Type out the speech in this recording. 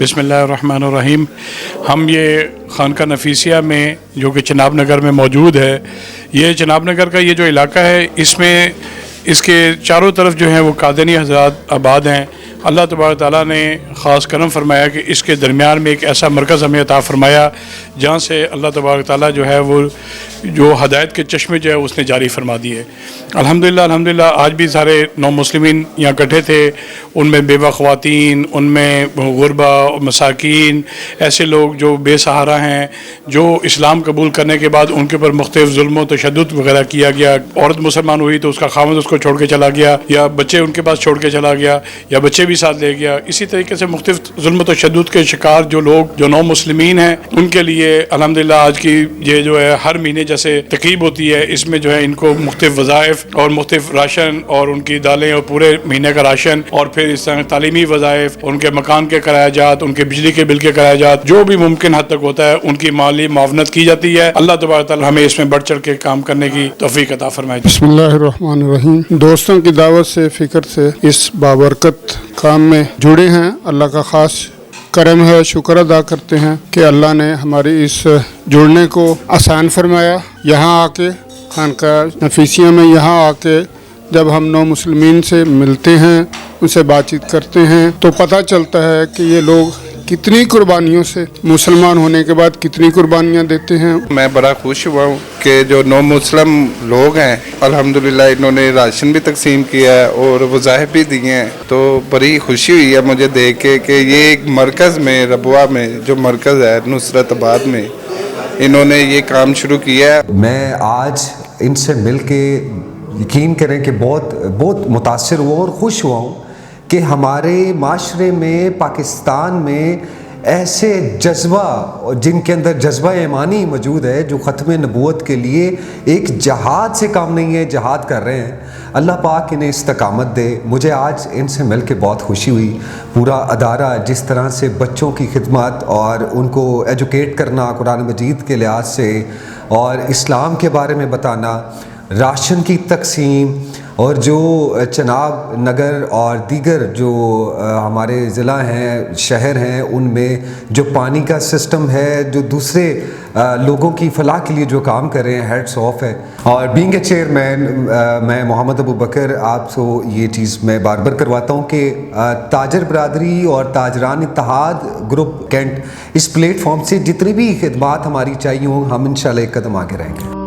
बिस्मिल्लाहिर्रहमानिर्रहीम। हम ये खानका नफीसिया में जो कि चनाब नगर में मौजूद है, ये चनाब नगर का ये जो इलाका है, इसमें इसके चारों तरफ जो हैं वो कादनी हज़रात आबाद हैं। अल्लाह तबारक ताला ने ख़ास करम फरमाया कि इसके दरमियान में एक ऐसा मरकज़ हमें अता फरमाया जहाँ से अल्लाह तबारक ताला जो है वो जो हदायत के चश्मे जो है उसने जारी फरमा दिए। अल्हम्दुलिल्लाह आज भी सारे नौ मुस्लिमीन यहाँ इकट्ठे थे, उनमें बेवा ख़वातीन, उनमें गुरबा मसाकीन, ऐसे लोग जो बेसहारा हैं, जो इस्लाम कबूल करने के बाद उनके ऊपर मुख्तलिफ जुल्म तशद्दुद वगैरह किया गया। औरत मुसलमान हुई तो उसका खामद उसको छोड़ के चला गया, या बच्चे उनके पास छोड़ के चला गया, या बच्चे भी साथ ले गया। इसी तरीके से मुख्तलिफ जुल्म तशद्दुद के शिकार जो लोग जो नौ मुस्लिमीन हैं, उनके लिए अल्हम्दुलिल्लाह आज की ये जो है हर महीने जैसे तक़रीब होती है, इसमें जो है इनको मुख्तलिफ वज़ाइफ और मुख्तलिफ राशन और उनकी दालें और पूरे महीने का राशन और फिर इस तरह तालीमी वज़ाइफ, उनके मकान के किरायाजात, उनके बिजली के बिल के किरायाजात, जो भी मुमकिन हद तक होता है उनकी माली मुआवनत की जाती है। अल्लाह तबारक तआला हमें इसमें बढ़ चढ़ के काम करने की तौफीक अता फरमाए। बिस्मिल्लाहिर्रहमानिर्रहीम। दोस्तों की दावत से फ़िक्र से इस बाबरकत काम में जुड़े हैं। अल्लाह का ख़ास करम है, शुक्र अदा करते हैं कि अल्लाह ने हमारी इस जुड़ने को आसान फरमाया। यहाँ आके खानका नफीसिया में यहाँ आके जब हम नौ मुस्लिमीन से मिलते हैं, उनसे बातचीत करते हैं, तो पता चलता है कि ये लोग कितनी कुर्बानियों से मुसलमान होने के बाद कितनी कुर्बानियाँ देते हैं। मैं बड़ा खुश हुआ हूँ कि जो नौ मुस्लिम लोग हैं, अल्हम्दुलिल्लाह इन्होंने राशन भी तकसीम किया है और वज़ाइफ भी दिए हैं, तो बड़ी खुशी हुई है मुझे देख के कि ये एक मरकज़ में रबुआ में जो मरकज़ है नुसरताबाद में, इन्होंने ये काम शुरू किया है। मैं आज इनसे मिल के यकीन करें कि बहुत मुतासिर हुआ और खुश हुआ हूँ कि हमारे माशरे में, पाकिस्तान में ऐसे जज्बा, जिनके अंदर जज्बा ईमानी मौजूद है, जो ख़त्म नबूवत के लिए एक जहाद से काम नहीं है, जहाद कर रहे हैं। अल्लाह पाक इन्हें इस्तकामत दे। मुझे आज इनसे मिल के बहुत खुशी हुई। पूरा अदारा जिस तरह से बच्चों की खिदमत और उनको एजुकेट करना कुरान मजीद के लिहाज से और इस्लाम के बारे में बताना, राशन की तकसीम, और जो चनाब नगर और दीगर जो हमारे ज़िला हैं, शहर हैं, उनमें जो पानी का सिस्टम है, जो दूसरे लोगों की फलाह के लिए जो काम कर रहे हैं, हेड्स ऑफ है। और बीइंग ए चेयरमैन मैं मोहम्मद अबू बकर आपको ये चीज़ मैं बार बार करवाता हूँ कि ताजर बरादरी और ताजरान इत्तेहाद ग्रुप कैंट इस प्लेटफॉर्म से जितनी भी खिदमात हमारी चाहिए हों, हम इंशाल्लाह एक कदम आगे रहेंगे।